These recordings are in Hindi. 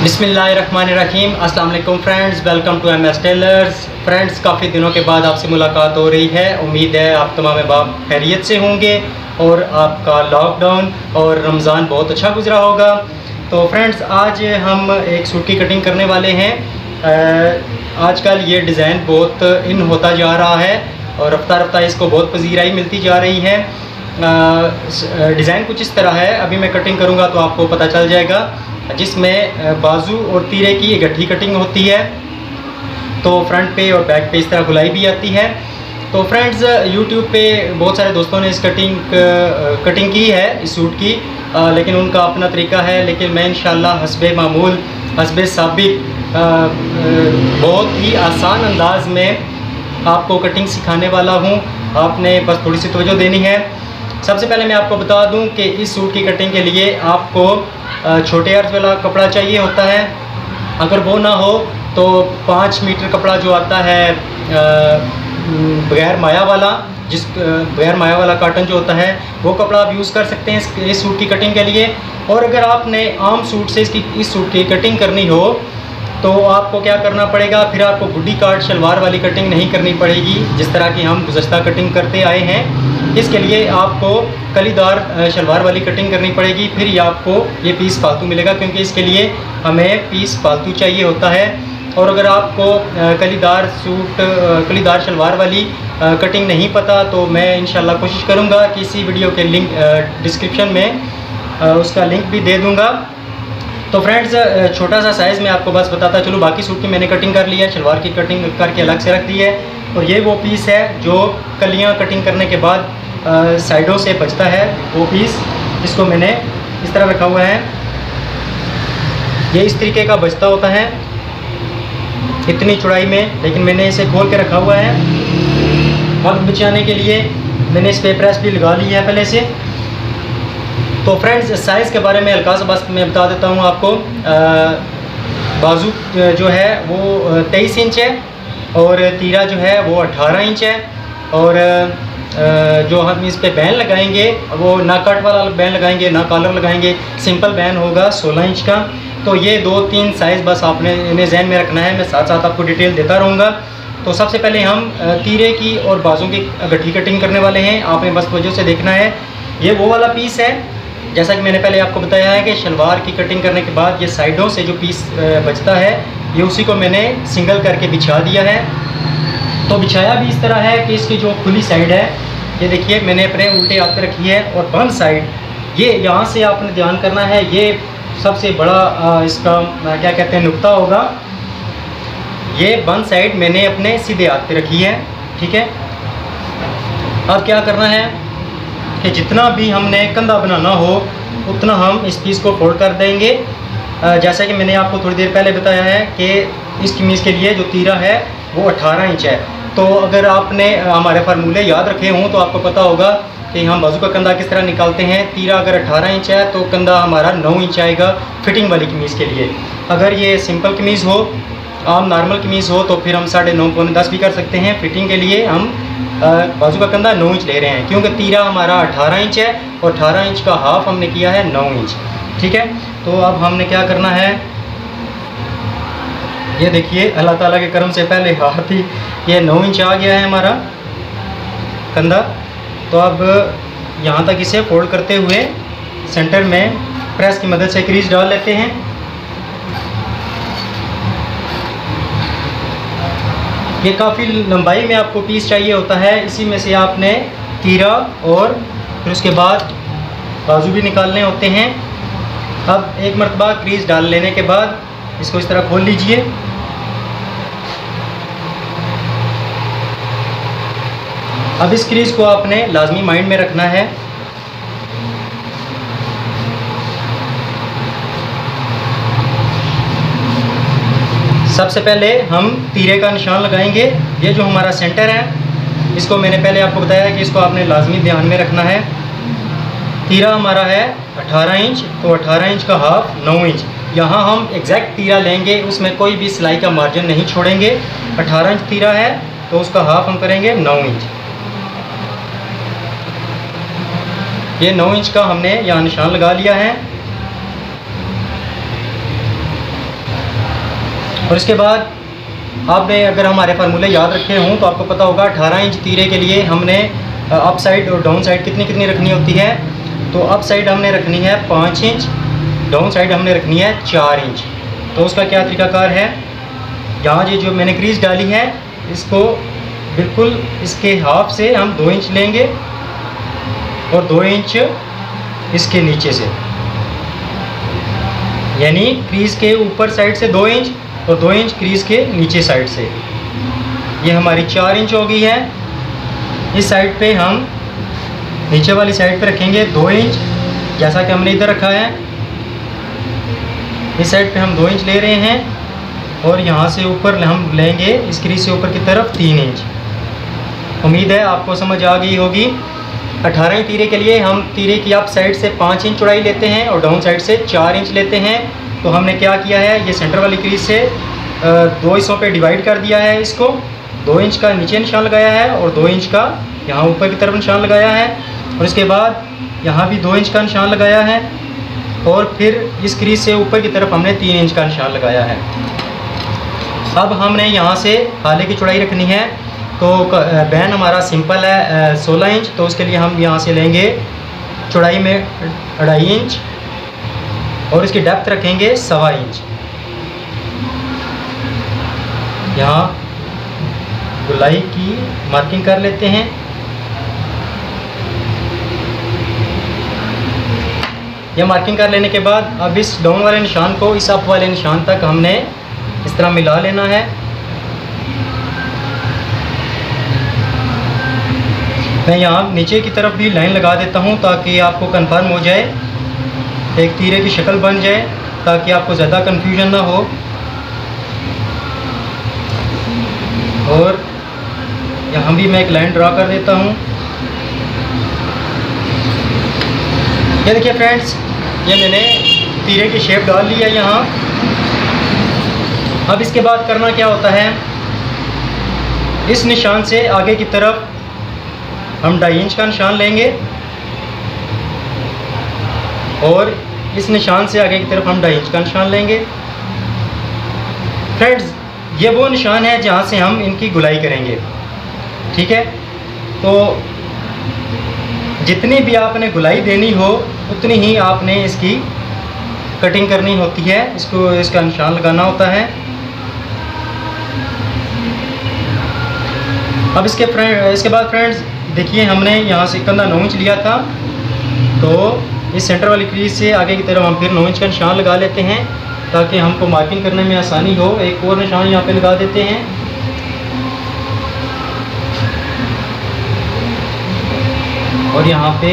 बिस्मिल्लाहिर्रहमानिर्रहीम। अस्सलाम वालेकुम friends, welcome to MS tailors. Friends, काफ़ी दिनों के बाद आपसे मुलाकात हो रही है। उम्मीद है आप तमाम बाप खैरियत से होंगे और आपका लॉकडाउन और रमज़ान बहुत अच्छा गुजरा होगा। तो फ्रेंड्स, आज हम एक सूट की कटिंग करने वाले हैं। आजकल ये डिज़ाइन बहुत इन होता जा रहा है और रफ्ता रफ्ता इसको बहुत पजीराई मिलती जा रही है। डिज़ाइन कुछ इस तरह है, अभी मैं कटिंग करूँगा तो आपको पता चल जाएगा, जिसमें बाजू और तीरे की इकट्ठी कटिंग होती है। तो फ्रंट पे और बैक पे इस तरह गुलाई भी आती है। तो फ्रेंड्स, यूट्यूब पे बहुत सारे दोस्तों ने इस कटिंग की है इस सूट की, लेकिन उनका अपना तरीका है। लेकिन मैं इंशाल्लाह हस्बे मामूल हस्बे साबिक बहुत ही आसान अंदाज में आपको कटिंग सिखाने वाला हूँ। आपने बस थोड़ी सी तवज्जो देनी है। सबसे पहले मैं आपको बता दूं कि इस सूट की कटिंग के लिए आपको छोटे अर्ज वाला कपड़ा चाहिए होता है। अगर वो ना हो तो 5 मीटर कपड़ा जो आता है बगैर माया वाला, बगैर माया वाला काटन जो होता है, वो कपड़ा आप यूज़ कर सकते हैं इस सूट की कटिंग के लिए। और अगर आपने आम सूट से इस सूट की कटिंग करनी हो तो आपको क्या करना पड़ेगा, फिर आपको गुड्डी काट शलवार वाली कटिंग नहीं करनी पड़ेगी जिस तरह की हम गुज़श्ता कटिंग करते आए हैं। इसके लिए आपको कलीदार शलवार वाली कटिंग करनी पड़ेगी। फिर ये आपको ये पीस फालतू मिलेगा, क्योंकि इसके लिए हमें पीस फालतू चाहिए होता है। और अगर आपको कलीदार शलवार वाली कटिंग नहीं पता तो मैं इंशाल्लाह कोशिश करूँगा कि इसी वीडियो के लिंक डिस्क्रिप्शन में उसका लिंक भी दे दूँगा। तो फ्रेंड्स, छोटा सा साइज़ मैं आपको बस बताता चलूँ। बाकी सूट की मैंने कटिंग कर ली है, शलवार की कटिंग करके अलग से रख दी है। और ये वो पीस है जो कलियाँ कटिंग करने के बाद साइडों से बचता है, वो पीस इसको मैंने इस तरह रखा हुआ है। ये इस तरीके का बचता होता है इतनी चौड़ाई में, लेकिन मैंने इसे खोल के रखा हुआ है। अब बिछाने के लिए मैंने इस पे प्रेस भी लगा ली है पहले से। तो फ्रेंड्स, साइज़ के बारे में हल्का सा बस मैं बता देता हूँ आपको। बाजू जो है वो 23 इंच है और तीरा जो है वो 18 इंच है। और जो हम इस पे बैन लगाएंगे वो ना कट वाला बैन लगाएंगे ना कॉलर लगाएंगे, सिंपल बैन होगा 16 इंच का। तो ये 2-3 साइज़ बस आपने इन्हें जहन में रखना है। मैं साथ साथ आपको डिटेल देता रहूँगा। तो सबसे पहले हम तीरे की और बाजू की गट्ठी कटिंग करने वाले हैं। आपने बस वजह से देखना है। ये वो वाला पीस है, जैसा कि मैंने पहले आपको बताया है कि शलवार की कटिंग करने के बाद ये साइडों से जो पीस बचता है, ये उसी को मैंने सिंगल करके बिछा दिया है। तो बिछाया भी इस तरह है कि इसकी जो खुली साइड है, ये देखिए मैंने अपने उल्टे हाथ पे रखी है। और बंद साइड ये यहाँ से आपने ध्यान करना है, ये सबसे बड़ा इसका क्या कहते हैं नुक्ता होगा। ये बंद साइड मैंने अपने सीधे हाथ पे रखी है, ठीक है। अब क्या करना है कि जितना भी हमने कंधा बनाना हो उतना हम इस पीस को फोल्ड कर देंगे। जैसा कि मैंने आपको थोड़ी देर पहले बताया है कि इस कमीज़ के लिए जो तीरा है वो 18 इंच है। तो अगर आपने हमारे फार्मूले याद रखे हों तो आपको पता होगा कि हम बाजू का कंधा किस तरह निकालते हैं। तीरा अगर 18 इंच है तो कंधा हमारा 9 इंच आएगा फिटिंग वाली कमीज़ के लिए। अगर ये सिंपल कमीज़ हो, आम नॉर्मल कमीज़ हो, तो फिर हम 9.5 पौने 10 भी कर सकते हैं। फिटिंग के लिए हम बाजू का कंधा 9 इंच ले रहे हैं, क्योंकि तीरा हमारा 18 इंच है और 18 इंच का हाफ हमने किया है 9 इंच, ठीक है। तो अब हमने क्या करना है, ये देखिए अल्लाह ताला के करम से पहले हाथ ही ये 9 इंच आ गया है हमारा कंधा। तो अब यहाँ तक इसे फोल्ड करते हुए सेंटर में प्रेस की मदद से क्रीज डाल लेते हैं। ये काफ़ी लंबाई में आपको पीस चाहिए होता है, इसी में से आपने तीरा और फिर उसके बाद बाजू भी निकालने होते हैं। अब एक मरतबा क्रीज डाल लेने के बाद इसको इस तरह खोल लीजिए। अब इस क्रीज को आपने लाजमी माइंड में रखना है। सबसे पहले हम तीरे का निशान लगाएंगे। ये जो हमारा सेंटर है, इसको मैंने पहले आपको बताया कि इसको आपने लाजमी ध्यान में रखना है। तीरा हमारा है 18 इंच, तो 18 इंच का हाफ 9 इंच। यहाँ हम एग्जैक्ट तीरा लेंगे, उसमें कोई भी सिलाई का मार्जिन नहीं छोड़ेंगे। 18 इंच तीरा है तो उसका हाफ हम करेंगे 9 इंच। ये 9 इंच का हमने यहाँ निशान लगा लिया है। और इसके बाद आपने अगर हमारे फार्मूले याद रखे हों तो आपको पता होगा 18 इंच तीरे के लिए हमने अप साइड और डाउन साइड कितनी रखनी होती है। तो अप साइड हमने रखनी है 5 इंच, डाउन साइड हमने रखनी है 4 इंच। तो उसका क्या तरीकाकार है, यहाँ ये जो मैंने क्रीज डाली है इसको बिल्कुल इसके हाफ से हम 2 इंच लेंगे और 2 इंच इसके नीचे से, यानी क्रीज के ऊपर साइड से 2 इंच और 2 इंच क्रीज के नीचे साइड से। ये हमारी 4 इंच हो गई है। इस साइड पे हम नीचे वाली साइड पे रखेंगे 2 इंच, जैसा कि हमने इधर रखा है। इस साइड पे हम 2 इंच ले रहे हैं और यहाँ से ऊपर हम लेंगे इस क्रीज से ऊपर की तरफ 3 इंच। उम्मीद है आपको समझ आ गई होगी। 18 इंच तीरे के लिए हम तीरे की अप साइड से 5 इंच चौड़ाई लेते हैं और डाउन साइड से 4 इंच लेते हैं। तो हमने क्या किया है, ये सेंटर वाली क्रीज से 2 हिस्सों पे डिवाइड कर दिया है इसको। 2 इंच का नीचे निशान लगाया है और 2 इंच का यहाँ ऊपर की तरफ निशान लगाया है और इसके बाद यहाँ भी 2 इंच का निशान लगाया है और फिर इस क्रीज से ऊपर की तरफ हमने 3 इंच का निशान लगाया है। अब हमने यहाँ से हाले की चौड़ाई रखनी है। तो बैन हमारा सिंपल है 16 इंच, तो उसके लिए हम यहाँ से लेंगे चौड़ाई में 2.5 इंच और इसकी डेप्थ रखेंगे 1.25 इंच। यहाँ गोलाई की मार्किंग कर लेते हैं। यह मार्किंग कर लेने के बाद अब इस डाउन वाले निशान को इस अप वाले निशान तक हमने इस तरह मिला लेना है। मैं यहाँ नीचे की तरफ भी लाइन लगा देता हूँ ताकि आपको कंफर्म हो जाए, एक तीरे की शक्ल बन जाए, ताकि आपको ज़्यादा कंफ्यूजन ना हो। और यहाँ भी मैं एक लाइन ड्रा कर देता हूँ। ये देखिए फ्रेंड्स, ये मैंने तीरे की शेप डाल ली है यहाँ। अब इसके बाद करना क्या होता है, इस निशान से आगे की तरफ हम 2.5 इंच का निशान लेंगे और इस निशान से आगे की तरफ हम 2.5 इंच का निशान लेंगे। फ्रेंड्स, ये वो निशान है जहाँ से हम इनकी गुलाई करेंगे, ठीक है। तो जितनी भी आपने गुलाई देनी हो उतनी ही आपने इसकी कटिंग करनी होती है, इसका निशान लगाना होता है। अब इसके बाद फ्रेंड्स देखिए, हमने यहाँ से कंधा 9 इंच लिया था, तो इस सेंटर वाली क्रीज से आगे की तरफ हम फिर 9 इंच का निशान लगा लेते हैं ताकि हमको मार्किंग करने में आसानी हो। एक और निशान यहाँ पे लगा देते हैं। और यहाँ पे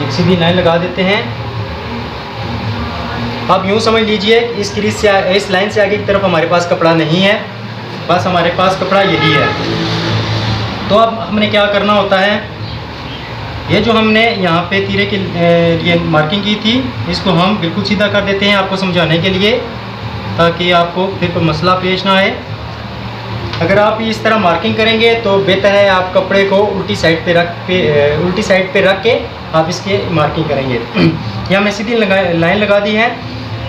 एक सीधी लाइन लगा देते हैं। अब यूँ समझ लीजिए इस क्रीज से इस लाइन से आगे की तरफ हमारे पास कपड़ा नहीं है, बस हमारे पास कपड़ा यही है। तो अब हमने क्या करना होता है, ये जो हमने यहाँ पे तीरे के लिए मार्किंग की थी इसको हम बिल्कुल सीधा कर देते हैं आपको समझाने के लिए, ताकि आपको फिर कोई मसला पेश ना आए। अगर आप इस तरह मार्किंग करेंगे तो बेहतर है आप कपड़े को उल्टी साइड पे रख के आप इसके मार्किंग करेंगे। ये हमने सीधी लाइन लगा दी है।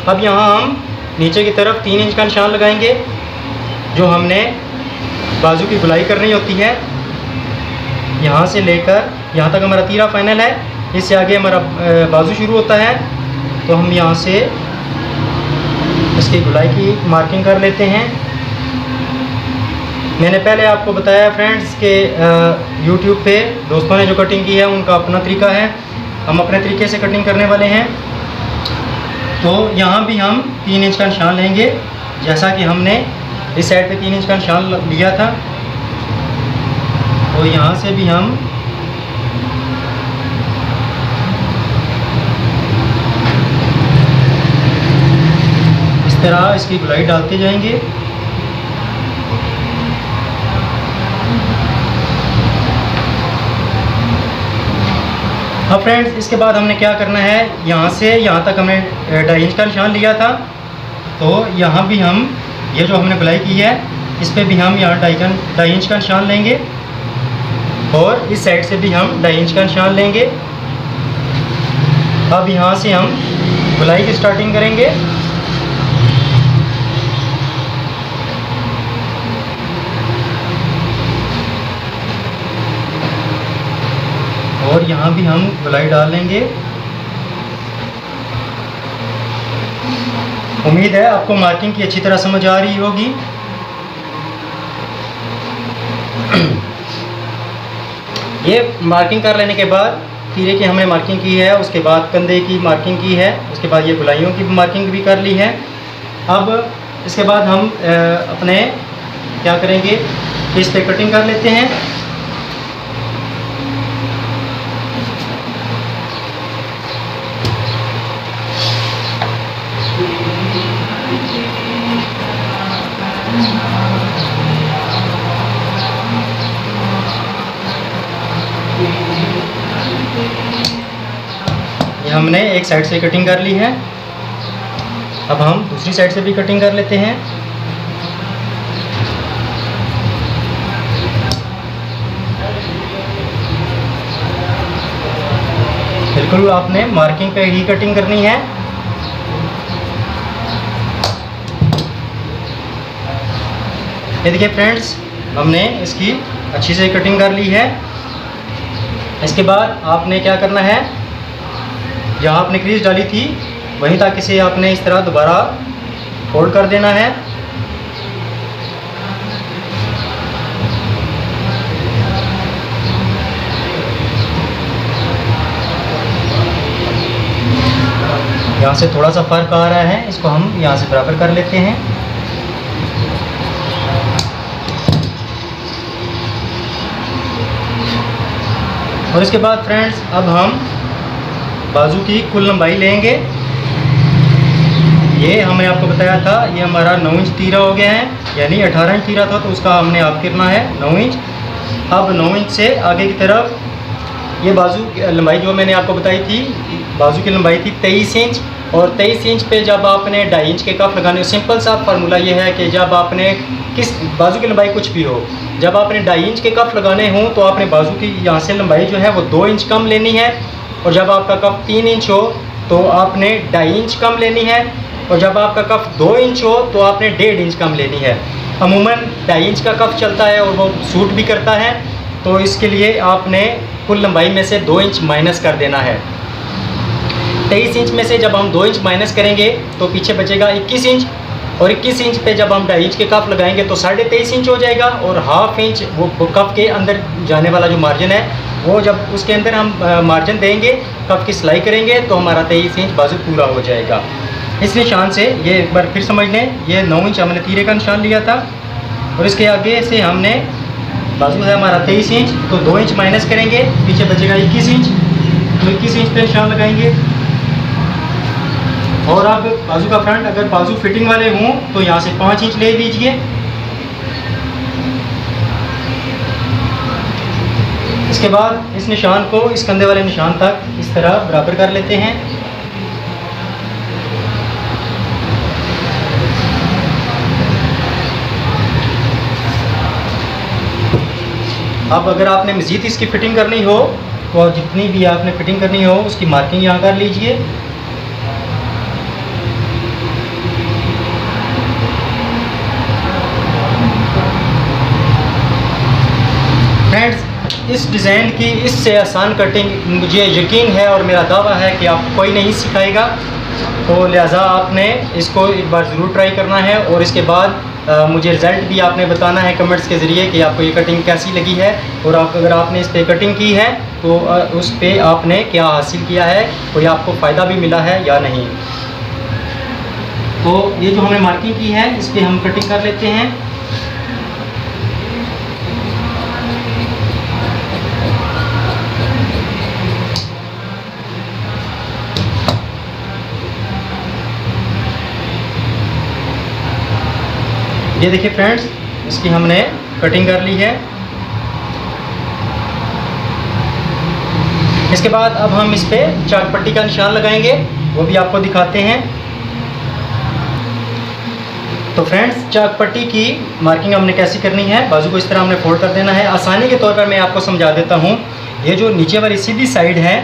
अब यहाँ हम नीचे की तरफ 3 इंच का निशान लगाएंगे, जो हमने बाजू की गुलाई करनी होती है। यहाँ से लेकर यहाँ तक हमारा तीरा फाइनल है, इससे आगे हमारा बाजू शुरू होता है। तो हम यहाँ से इसकी गुलाई की मार्किंग कर लेते हैं। मैंने पहले आपको बताया फ्रेंड्स कि YouTube पे दोस्तों ने जो कटिंग की है उनका अपना तरीका है, हम अपने तरीके से कटिंग करने वाले हैं। तो यहाँ भी हम 3 इंच का निशान लेंगे, जैसा कि हमने इस साइड पे 3 इंच का निशान लिया था। तो यहाँ से भी हम इस तरह इसकी गुलाई डालते जाएंगे। अब फ्रेंड्स इसके बाद हमने क्या करना है, यहाँ से यहाँ तक हमने 2.5 इंच का निशान लिया था। तो यहाँ भी हम ये जो हमने गुलाई की है इस पे भी हम यहाँ 2.5 इंच का निशान लेंगे और इस साइड से भी हम 2.5 इंच का निशान लेंगे। अब यहाँ से हम गुलाई की स्टार्टिंग करेंगे। और यहाँ भी हम गोलाई डाल लेंगे। उम्मीद है आपको मार्किंग की अच्छी तरह समझ आ रही होगी। ये मार्किंग कर लेने के बाद तीरे की हमने मार्किंग की है, उसके बाद कंधे की मार्किंग की है, उसके बाद ये गोलाइयों की मार्किंग भी कर ली है। अब इसके बाद हम अपने क्या करेंगे कि इस पे कटिंग कर लेते हैं। ये हमने एक साइड से कटिंग कर ली है। अब हम दूसरी साइड से भी कटिंग कर लेते हैं। बिल्कुल आपने मार्किंग पे ही कटिंग करनी है। ये देखिए फ्रेंड्स, हमने इसकी अच्छी से कटिंग कर ली है। इसके बाद आपने क्या करना है, जहाँ आपने क्रीज डाली थी वहीं तक इसे आपने इस तरह दोबारा फोल्ड कर देना है। यहाँ से थोड़ा सा फर्क आ रहा है, इसको हम यहाँ से बराबर कर लेते हैं। और इसके बाद फ्रेंड्स अब हम बाजू की कुल लंबाई लेंगे। ये हमने आपको बताया था, ये हमारा 9 इंच तीरा हो गया है, यानी 18 इंच तीरा था तो उसका हमने हाफ करना है 9 इंच। अब 9 इंच से आगे की तरफ ये बाजू की लंबाई जो मैंने आपको बताई थी, बाजू की लंबाई थी 23 इंच। और 23 इंच पे जब आपने 2.5 इंच के कफ लगाने, सिंपल सा फार्मूला ये है कि जब आपने किस बाजू की लंबाई कुछ भी हो, जब आपने 2.5 इंच के कफ लगाने हों तो आपने बाजू की यहाँ से लंबाई जो है वो 2 इंच कम लेनी है। और जब आपका कफ 3 इंच हो तो आपने 2.5 इंच कम लेनी है। और जब आपका कफ 2 इंच हो तो आपने 1.5 इंच कम लेनी है। अमूमन 2.5 इंच का कफ चलता है और वो सूट भी करता है, तो इसके लिए आपने कुल लंबाई में से 2 इंच माइनस कर देना है। 23 इंच में से जब हम 2 इंच माइनस करेंगे तो पीछे बचेगा 21 इंच। और 21 इंच पे जब हम 2.5 इंच के कफ लगाएंगे तो 23.5 इंच हो जाएगा। और हाफ इंच वो कफ के अंदर जाने वाला जो मार्जिन है, वो जब उसके अंदर हम मार्जिन देंगे, कफ की सिलाई करेंगे तो हमारा 23 इंच बाजू पूरा हो जाएगा। इस निशान से ये एक बार फिर समझ लें, ये 9 इंच हमने तीरे का निशान लिया था और इसके आगे से हमने बाजू है हमारा 23 इंच, तो 2 इंच माइनस करेंगे, पीछे बचेगा 21 इंच, तो 21 इंच पे निशान लगाएंगे। और अब बाजू का फ्रंट, अगर बाजू फिटिंग वाले हों तो यहाँ से 5 इंच ले लीजिए। इसके बाद इस निशान को इस कंधे वाले निशान तक इस तरह बराबर कर लेते हैं। अब अगर आपने मज़ीद इसकी फ़िटिंग करनी हो तो जितनी भी आपने फ़िटिंग करनी हो उसकी मार्किंग यहाँ कर लीजिए। फ्रेंड्स, इस डिज़ाइन की इससे आसान कटिंग मुझे यकीन है और मेरा दावा है कि आपको कोई नहीं सिखाएगा, तो लिहाजा आपने इसको एक बार ज़रूर ट्राई करना है। और इसके बाद मुझे रिज़ल्ट भी आपने बताना है कमेंट्स के ज़रिए कि आपको ये कटिंग कैसी लगी है। और अगर आपने इस पर कटिंग की है तो उस पर आपने क्या हासिल किया है, कोई आपको फ़ायदा भी मिला है या नहीं। तो ये जो हमने मार्किंग की है इस पर हम कटिंग कर लेते हैं। ये देखिए फ्रेंड्स, इसकी हमने कटिंग कर ली है। इसके बाद अब हम इस पे चाक पट्टी का निशान लगाएंगे, वो भी आपको दिखाते हैं। तो फ्रेंड्स, चाक पट्टी की मार्किंग हमने कैसी करनी है, बाजू को इस तरह हमने फोल्ड कर देना है। आसानी के तौर पर मैं आपको समझा देता हूँ। ये जो नीचे वाली सीधी साइड है,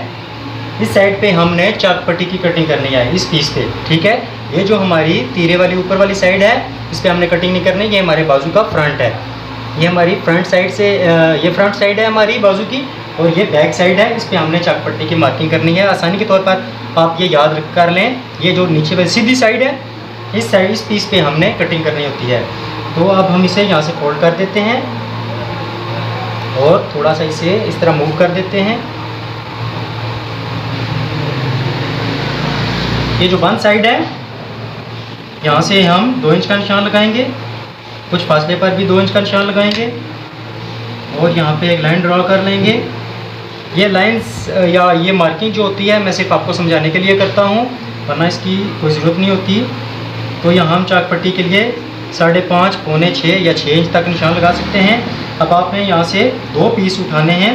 इस साइड पे हमने चाक पट्टी की कटिंग करनी है, इस पीस पे, ठीक है। ये जो हमारी तीरे वाली ऊपर वाली साइड है, इस पर हमने कटिंग नहीं करनी। ये हमारे बाजू का फ्रंट है, ये हमारी फ्रंट साइड से ये फ्रंट साइड है हमारी बाजू की। और ये बैक साइड है, इस पर हमने चाक पट्टी की मार्किंग करनी है। आसानी के तौर पर आप ये याद कर लें, ये जो नीचे वाली सीधी साइड है, इस पीस पे हमने कटिंग करनी होती है। तो अब हम इसे यहाँ से फोल्ड कर देते हैं और थोड़ा सा इसे इस तरह मूव कर देते हैं। ये जो वन साइड है, यहाँ से हम 2 इंच का निशान लगाएंगे, कुछ फासले पर भी 2 इंच का निशान लगाएंगे और यहाँ पे एक लाइन ड्रॉ कर लेंगे। ये लाइंस या ये मार्किंग जो होती है मैं सिर्फ आपको समझाने के लिए करता हूँ, वरना इसकी कोई ज़रूरत नहीं होती। तो यहाँ हम चाक पट्टी के लिए 5.5, पौने 6 या 6 इंच तक निशान लगा सकते हैं। अब आपने यहाँ से 2 पीस उठाने हैं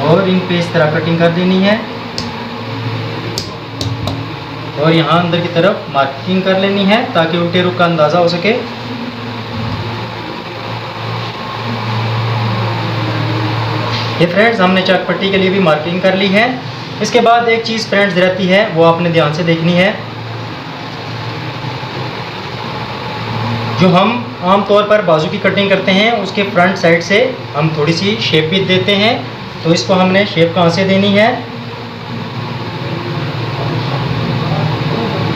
और इन पे इस तरह कटिंग कर देनी है और यहाँ अंदर की तरफ मार्किंग कर लेनी है ताकि उल्टे रुख का अंदाज़ा हो सके। ये फ्रेंड्स हमने चाक पट्टी के लिए भी मार्किंग कर ली है। इसके बाद एक चीज़ फ्रेंड्स रहती है, वो आपने ध्यान से देखनी है। जो हम आम तौर पर बाजू की कटिंग करते हैं उसके फ्रंट साइड से हम थोड़ी सी शेप भी देते हैं, तो इसको हमने शेप कहाँ से देनी है,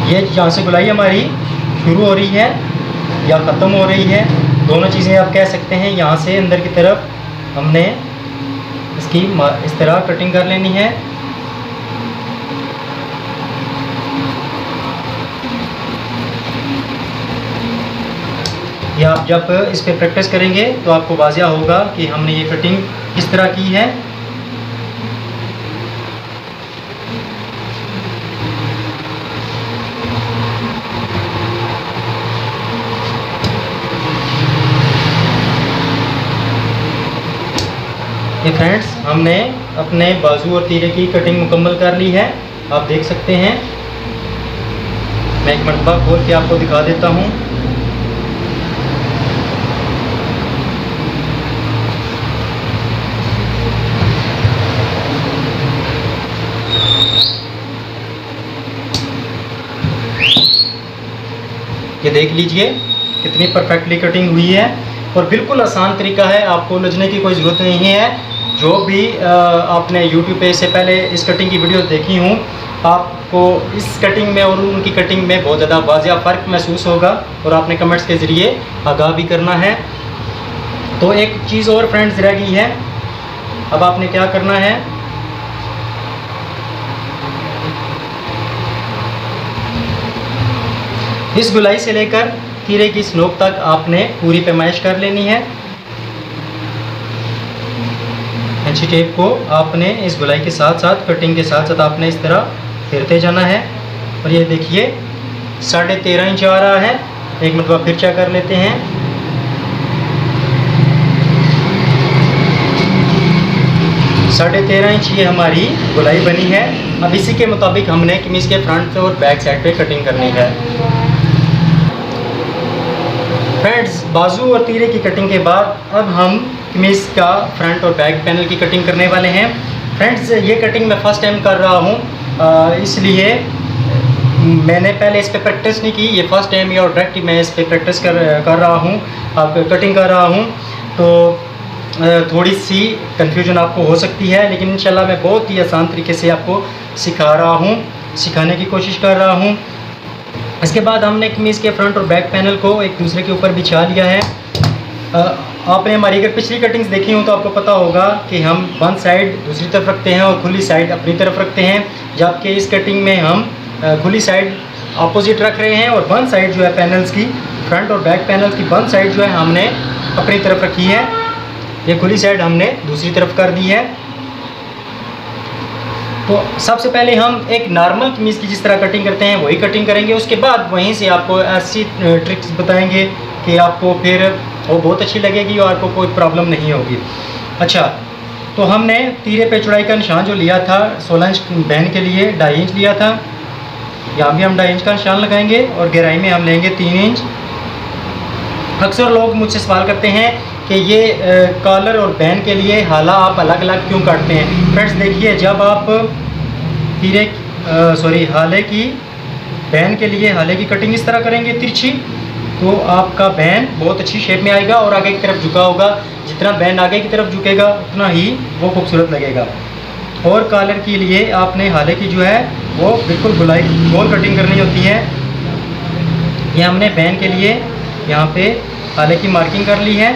ये जहाँ से गुलाई हमारी शुरू हो रही है या ख़त्म हो रही है, दोनों चीज़ें आप कह सकते हैं। यहाँ से अंदर की तरफ हमने इसकी इस तरह कटिंग कर लेनी है। या आप जब इस पर प्रैक्टिस करेंगे तो आपको वाज़िया होगा कि हमने ये कटिंग किस तरह की है। ये फ्रेंड्स हमने अपने बाजू और तीरे की कटिंग मुकम्मल कर ली है, आप देख सकते हैं। मैं एक मरतबा खोल के आपको दिखा देता हूँ। ये देख लीजिए कितनी परफेक्टली कटिंग हुई है और बिल्कुल आसान तरीका है, आपको उलझने की कोई ज़रूरत नहीं है। जो भी आपने YouTube पे इससे पहले इस कटिंग की वीडियो देखी हूँ, आपको इस कटिंग में और उनकी कटिंग में बहुत ज़्यादा वाज़िया फ़र्क महसूस होगा और आपने कमेंट्स के ज़रिए आगाह भी करना है। तो एक चीज़ और फ्रेंड्स रह गई है, अब आपने क्या करना है, इस गुलाई से लेकर तीरे की स्नोक तक आपने पूरी पैमाइश कर लेनी है। इंची टेप को आपने इस गुलाई के साथ साथ कटिंग के साथ साथ आपने इस तरह फेरते जाना है और ये देखिए 13.5 इंच आ रहा है। एक मरतबा फिर चेक कर लेते हैं। साढ़े 13 इंच ये हमारी गुलाई बनी है। अब इसी के मुताबिक हमने कमीज़ के फ्रंट और बैक साइड पे कटिंग करनी है। फ्रेंड्स बाजू और तीरे की कटिंग के बाद अब हम कमीज़ का फ्रंट और बैक पैनल की कटिंग करने वाले हैं। फ्रेंड्स ये कटिंग मैं फ़र्स्ट टाइम कर रहा हूँ, इसलिए मैंने पहले इस पर प्रैक्टिस नहीं की। ये फ़र्स्ट टाइम और डायरेक्ट मैं इस पर प्रैक्टिस कर रहा हूँ, आप कटिंग कर रहा हूँ, तो थोड़ी सी कन्फ्यूजन आपको हो सकती है, लेकिन इंशाल्लाह मैं बहुत ही आसान तरीके से आपको सिखा रहा हूँ, सिखाने की कोशिश कर रहा हूँ। इसके बाद हमने कमीज़ के फ्रंट और बैक पैनल को एक दूसरे के ऊपर बिछा लिया है। आपने हमारी अगर पिछली कटिंग्स देखी हो तो आपको पता होगा कि हम वन साइड दूसरी तरफ रखते हैं और खुली साइड अपनी तरफ रखते हैं, जबकि इस कटिंग में हम खुली साइड अपोजिट रख रहे हैं और वन साइड जो है पैनल्स की, फ्रंट और बैक पैनल्स की वन साइड जो है हमने अपनी तरफ रखी है। ये खुली साइड हमने दूसरी तरफ कर दी है। तो सबसे पहले हम एक नॉर्मल कमीज़ की जिस तरह कटिंग करते हैं वही कटिंग करेंगे, उसके बाद वहीं से आपको ऐसी ट्रिक्स बताएंगे कि आपको फिर वो बहुत अच्छी लगेगी और आपको कोई प्रॉब्लम नहीं होगी। अच्छा, तो हमने तीरे पे चौड़ाई का निशान जो लिया था 16 इंच बहन के लिए 2.5 इंच लिया था, यहाँ भी हम 2.5 इंच का निशान लगाएंगे और गहराई में हम लेंगे 3 इंच। अक्सर लोग मुझसे सवाल करते हैं कि ये कॉलर और बैन के लिए हाला आप अलग अलग क्यों काटते हैं। फ्रेंड्स देखिए, जब आप हाले की बैन के लिए हाले की कटिंग इस तरह करेंगे तिरछी, तो आपका बैन बहुत अच्छी शेप में आएगा और आगे की तरफ झुका होगा। जितना बैन आगे की तरफ झुकेगा उतना ही वो खूबसूरत लगेगा। और कॉलर के लिए आपने हालांकि जो है वो बिल्कुल गोल कटिंग करनी होती है। ये हमने बैन के लिए यहाँ पे हालांकि मार्किंग कर ली है।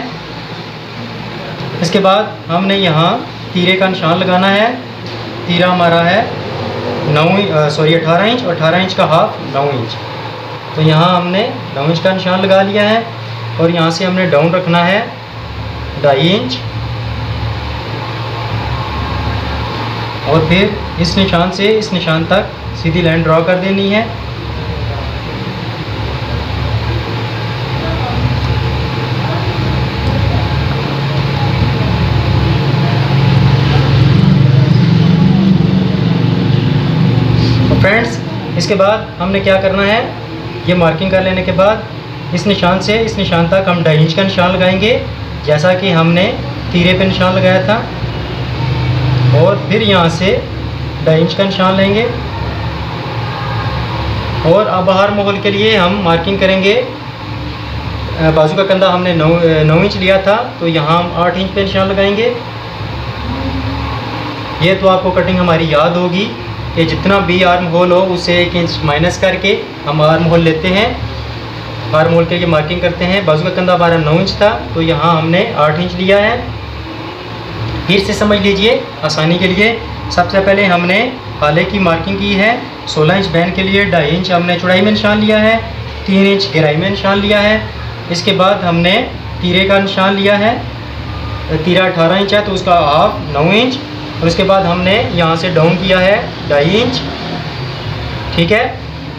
इसके बाद हमने यहाँ तीरे का निशान लगाना है। तीरा हमारा है 18 इंच और 18 इंच का हाफ 9 इंच। तो यहाँ हमने 9 इंच का निशान लगा लिया है और यहाँ से हमने डाउन रखना है 2.5 इंच और फिर इस निशान से इस निशान तक सीधी लाइन ड्रॉ कर देनी है। फ्रेंड्स, इसके बाद हमने क्या करना है, ये मार्किंग कर लेने के बाद इस निशान से इस निशान तक हम 2.5 इंच का निशान लगाएंगे जैसा कि हमने तीरे पे निशान लगाया था। और फिर यहाँ से 2.5 इंच का निशान लेंगे और अब बाहर मोहल के लिए हम मार्किंग करेंगे। बाजू का कंधा हमने 9 इंच लिया था, तो यहाँ हम 8 इंच पे निशान लगाएंगे। ये तो आपको कटिंग हमारी याद होगी कि जितना भी आर्म होल हो उससे 1 इंच माइनस करके हम आर्म होल लेते हैं। आर्म होल के लिए मार्किंग करते हैं। बाजू का कंधा हमारा 9 इंच था, तो यहाँ हमने 8 इंच लिया है। फिर से समझ लीजिए आसानी के लिए। सबसे पहले हमने हाले की मार्किंग की है 16 इंच बैन के लिए, 2.5 इंच हमने चौड़ाई में निशान लिया है, 3 इंच गहराई में निशान लिया है। इसके बाद हमने तीरे का निशान लिया है। तीरा 18 इंच है तो उसका हाफ 9 इंच और उसके बाद हमने यहाँ से डाउन किया है 2.5 इंच, ठीक है।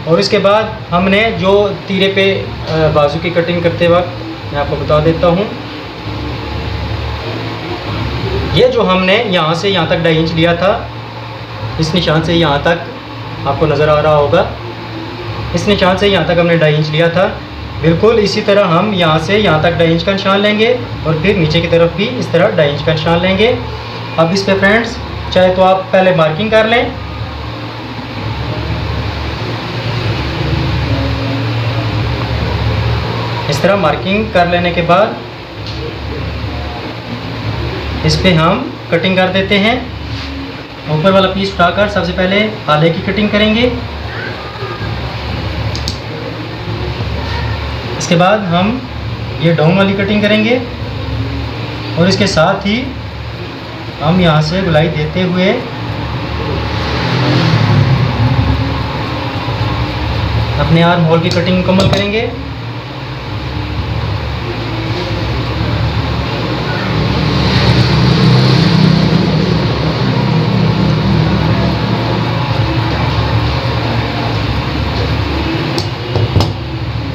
और इसके बाद हमने जो तीरे पे बाजू की कटिंग करते वक्त मैं आपको बता देता हूँ, ये जो हमने यहाँ से यहाँ तक 2.5 इंच लिया था, इस निशान से यहाँ तक आपको नज़र आ रहा होगा, इस निशान से यहाँ तक हमने 2.5 इंच लिया था। बिल्कुल इसी तरह हम यहाँ से यहाँ तक 2.5 इंच का निशान लेंगे और फिर नीचे की तरफ भी इस तरह 2.5 इंच का निशान लेंगे। अब इस पे फ्रेंड्स चाहे तो आप पहले मार्किंग कर लें, इस तरह मार्किंग कर लेने के बाद इस पे हम कटिंग कर देते हैं। ऊपर वाला पीस उठाकर सबसे पहले हाले की कटिंग करेंगे। इसके बाद हम ये डाउन वाली कटिंग करेंगे और इसके साथ ही हम यहाँ से गोलाई देते हुए अपने आर्म होल की कटिंग मुकम्मल करेंगे।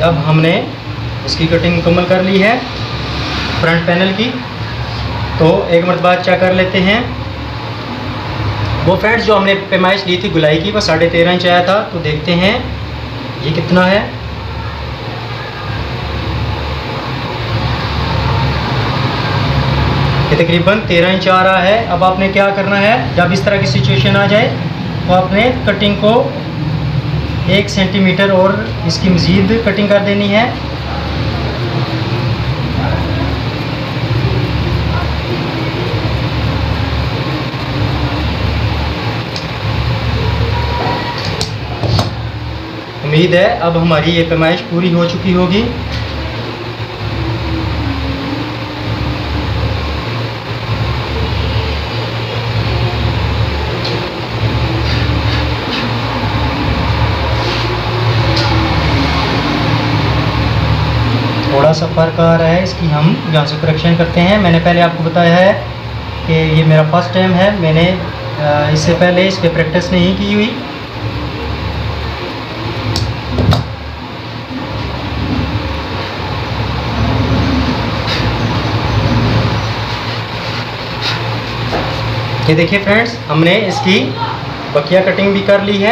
अब हमने इसकी कटिंग मुकम्मल कर ली है फ्रंट पैनल की। तो एक मरतबा चेक कर लेते हैं। वो फ्रेंड्स जो हमने पैमाइश ली थी गुलाई की वो 13.5 इंच आया था, तो देखते हैं ये कितना है। ये तकरीबन 13 इंच आ रहा है। अब आपने क्या करना है, जब इस तरह की सिचुएशन आ जाए तो आपने कटिंग को 1 सेंटीमीटर और इसकी मज़ीद कटिंग कर देनी है। उम्मीद है अब हमारी ये पैमाइश पूरी हो चुकी होगी। थोड़ा सा फ़र्क आ रहा है, इसकी हम यहाँ से करेक्शन करते हैं। मैंने पहले आपको बताया है कि ये मेरा फर्स्ट टाइम है, मैंने इससे पहले इस पर प्रैक्टिस नहीं की हुई। ये देखिए फ्रेंड्स, हमने इसकी बकिया कटिंग भी कर ली है।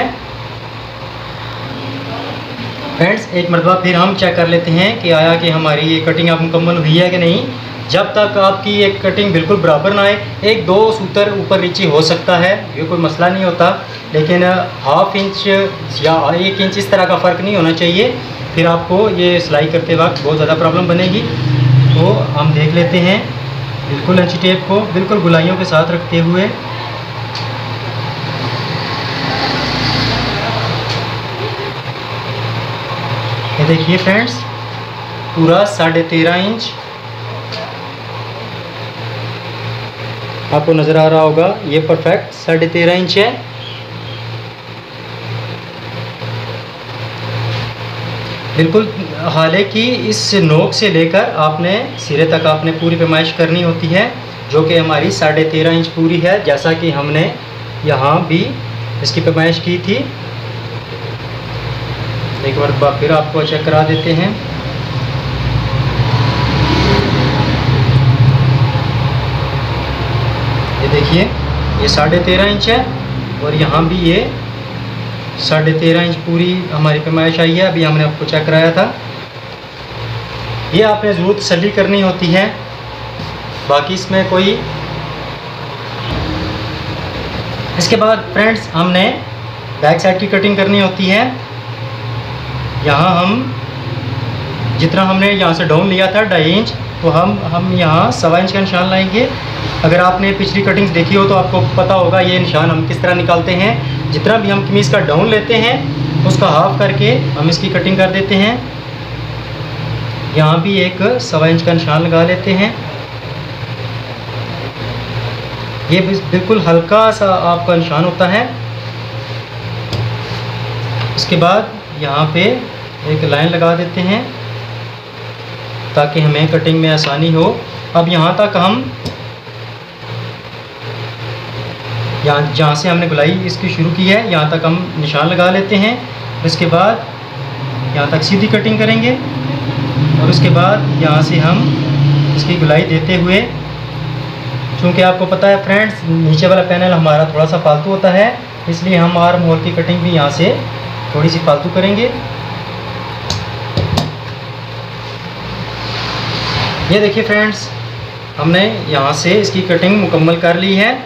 फ्रेंड्स एक मरतबा फिर हम चेक कर लेते हैं कि आया कि हमारी ये कटिंग अब मुकम्मल हुई है कि नहीं। जब तक आपकी ये कटिंग बिल्कुल बराबर ना आए, 1-2 सूतर ऊपर नीचे हो सकता है, ये कोई मसला नहीं होता, लेकिन ½ इंच या 1 इंच इस तरह का फ़र्क नहीं होना चाहिए। फिर आपको ये सिलाई करते वक्त बहुत ज़्यादा प्रॉब्लम बनेगी। तो हम देख लेते हैं बिल्कुल इंची टेप को बिल्कुल गुलाइयों के साथ रखते हुए ये देखिए फ्रेंड्स, पूरा 13.5 इंच आपको नज़र आ रहा होगा। ये परफेक्ट 13.5 इंच है। बिल्कुल, हालांकि इस नोक से लेकर आपने सिरे तक आपने पूरी पैमाइश करनी होती है, जो कि हमारी 13.5 इंच पूरी है, जैसा कि हमने यहाँ भी इसकी पैमाइश की थी। एक बार फिर आपको चेक करा देते हैं। ये देखिए, ये 13.5 इंच है और यहाँ भी ये 13.5 इंच पूरी हमारी पैमाइश आई है। अभी हमने आपको चेक कराया था। ये आपने ज़रूर तसल्ली करनी होती है, बाकी इसमें कोई। इसके बाद फ्रेंड्स हमने बैक साइड की कटिंग करनी होती है। यहाँ हम जितना हमने यहाँ से डाउन लिया था 2.5 इंच, तो हम यहाँ 1.25 इंच का निशान लाएंगे। अगर आपने पिछली कटिंग्स देखी हो तो आपको पता होगा ये निशान हम किस तरह निकालते हैं। जितना भी हम कमीज़ का डाउन लेते हैं उसका हाफ करके हम इसकी कटिंग कर देते हैं। यहाँ भी एक 1.25 इंच का निशान लगा लेते हैं। ये बिल्कुल हल्का सा आपका निशान होता है। इसके बाद यहाँ पे एक लाइन लगा देते हैं ताकि हमें कटिंग में आसानी हो। अब यहाँ तक हम जहाँ से हमने गुलाई इसकी शुरू की है यहाँ तक हम निशान लगा लेते हैं। इसके बाद यहाँ तक सीधी कटिंग करेंगे और उसके बाद यहाँ से हम इसकी गुलाई देते हुए, चूँकि आपको पता है फ्रेंड्स नीचे वाला पैनल हमारा थोड़ा सा फालतू होता है, इसलिए हम आर्म होल की कटिंग भी यहाँ से थोड़ी सी फालतू करेंगे। ये देखिए फ्रेंड्स, हमने यहाँ से इसकी कटिंग मुकम्मल कर ली है।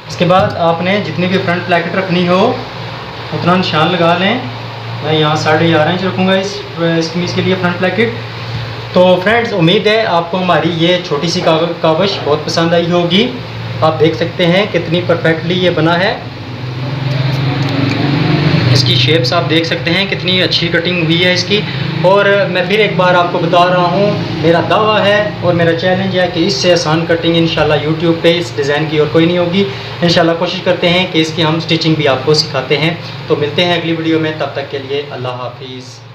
इसके बाद आपने जितनी भी फ्रंट प्लैकेट रखनी हो उतना निशान लगा लें। मैं यहाँ 11.5 इंच रखूँगा इस कमीज़ के लिए फ्रंट प्लैकेट। तो फ्रेंड्स, उम्मीद है आपको हमारी ये छोटी सी कावश बहुत पसंद आई होगी। आप देख सकते हैं कितनी परफेक्टली ये बना है। इसकी शेप्स आप देख सकते हैं कितनी अच्छी कटिंग हुई है इसकी। और मैं फिर एक बार आपको बता रहा हूँ, मेरा दावा है और मेरा चैलेंज है कि इससे आसान कटिंग इंशाल्लाह यूट्यूब पे इस डिज़ाइन की और कोई नहीं होगी। इंशाल्लाह कोशिश करते हैं कि इसकी हम स्टिचिंग भी आपको सिखाते हैं। तो मिलते हैं अगली वीडियो में, तब तक के लिए अल्लाह हाफिज़।